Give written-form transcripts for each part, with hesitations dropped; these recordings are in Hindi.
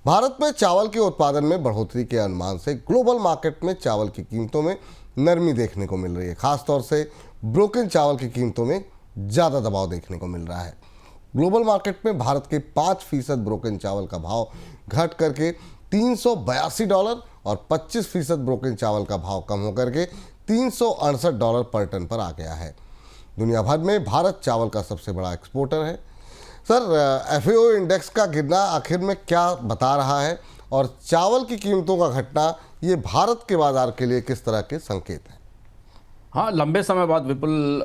भारत में चावल के उत्पादन में बढ़ोतरी के अनुमान से ग्लोबल मार्केट में चावल की कीमतों में नरमी देखने को मिल रही है। खासतौर से ब्रोकन चावल की कीमतों में ज़्यादा दबाव देखने को मिल रहा है। ग्लोबल मार्केट में भारत के 5% ब्रोकन चावल का भाव घट करके $382 और 25% ब्रोकन चावल का भाव कम होकर के $368 पर टन पर आ गया है। दुनिया भर में भारत चावल का सबसे बड़ा एक्सपोर्टर है। सर, FAO इंडेक्स का गिरना आखिर में क्या बता रहा है और चावल की कीमतों का घटना ये भारत के बाजार के लिए किस तरह के संकेत हैं? हाँ, लंबे समय बाद विपुल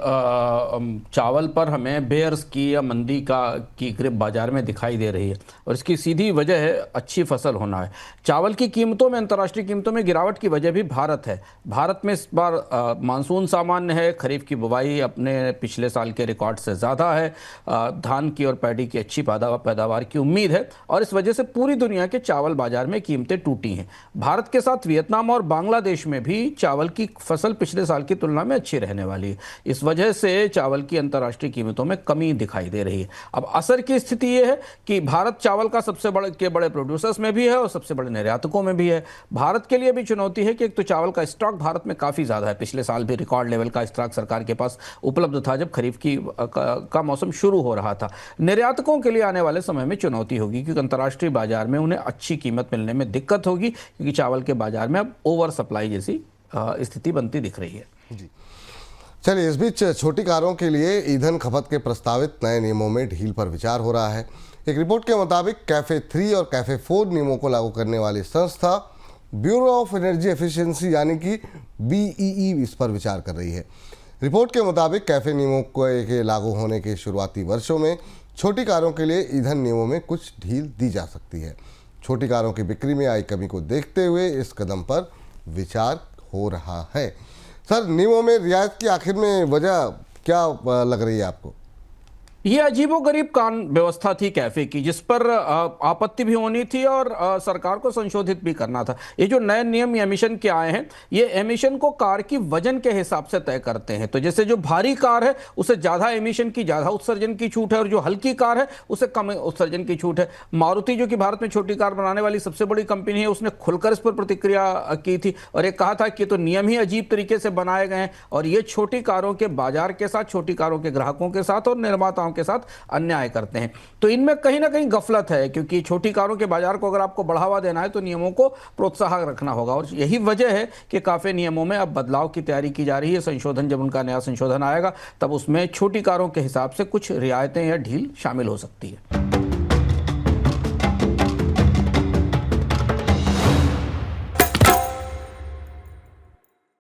चावल पर हमें बेयर्स की या मंदी की ग्रिप बाजार में दिखाई दे रही है और इसकी सीधी वजह है अच्छी फसल होना है। चावल की कीमतों में, अंतर्राष्ट्रीय कीमतों में गिरावट की वजह भी भारत है। भारत में इस बार मानसून सामान्य है, खरीफ की बुवाई अपने पिछले साल के रिकॉर्ड से ज़्यादा है, धान की और पैडी की अच्छी पैदावार की उम्मीद है और इस वजह से पूरी दुनिया के चावल बाजार में कीमतें टूटी हैं। भारत के साथ वियतनाम और बांग्लादेश में भी चावल की फसल पिछले साल की तुलना में अच्छी रहने वाली है। इस वजह से चावल की अंतर्राष्ट्रीय कीमतों में कमी दिखाई दे रही है। अब असर की स्थिति यह है कि भारत चावल का सबसे बड़े प्रोड्यूसर्स में भी है और सबसे बड़े निर्यातकों में भी है। भारत के लिए भी चुनौती है कि एक तो चावल का स्टॉक भारत में काफी ज्यादा है। पिछले साल भी रिकॉर्ड लेवल का स्टॉक सरकार के पास उपलब्ध था जब खरीफ का मौसम शुरू हो रहा था। निर्यातकों के लिए आने वाले समय में चुनौती होगी क्योंकि अंतर्राष्ट्रीय बाजार में उन्हें अच्छी कीमत मिलने में दिक्कत होगी क्योंकि चावल के बाजार में अब ओवर सप्लाई जैसी स्थिति बनती दिख रही है। जी, चलिए, इस बीच छोटी कारों के लिए ईंधन खपत के प्रस्तावित नए नियमों में ढील पर विचार हो रहा है। एक रिपोर्ट के मुताबिक कैफे 3 और कैफे 4 नियमों को लागू करने वाली संस्था ब्यूरो ऑफ एनर्जी एफिशिएंसी यानी कि BEE इस पर विचार कर रही है। रिपोर्ट के मुताबिक कैफे नियमों के लागू होने के शुरुआती वर्षों में छोटी कारों के लिए ईंधन नियमों में कुछ ढील दी जा सकती है। छोटी कारों की बिक्री में आई कमी को देखते हुए इस कदम पर विचार हो रहा है। सर, नियमों में रियायत की आखिर में वजह क्या लग रही है आपको? ये अजीबोगरीब कानून व्यवस्था थी कैफे की जिस पर आपत्ति भी होनी थी और सरकार को संशोधित भी करना था। ये जो नए नियम एमिशन के आए हैं, ये एमिशन को कार की वजन के हिसाब से तय करते हैं। तो जैसे जो भारी कार है उसे ज़्यादा एमिशन की, ज़्यादा उत्सर्जन की छूट है और जो हल्की कार है उसे कम उत्सर्जन की छूट है। मारुति जो कि भारत में छोटी कार बनाने वाली सबसे बड़ी कंपनी है, उसने खुलकर इस पर प्रतिक्रिया की थी और ये कहा था कि तो नियम ही अजीब तरीके से बनाए गए हैं और ये छोटी कारों के बाजार के साथ, छोटी कारों के ग्राहकों के साथ और निर्माताओं के साथ अन्याय करते हैं। तो इनमें कहीं ना कहीं गफलत है क्योंकि छोटी कारों के बाजार को अगर आपको बढ़ावा देना है तो नियमों को प्रोत्साहन रखना होगा और यही वजह है कि काफी नियमों में अब बदलाव की तैयारी की जा रही है। संशोधन, जब उनका नया संशोधन आएगा तब उसमें छोटी कारों के हिसाब से कुछ रियायतें या ढील शामिल हो सकती है।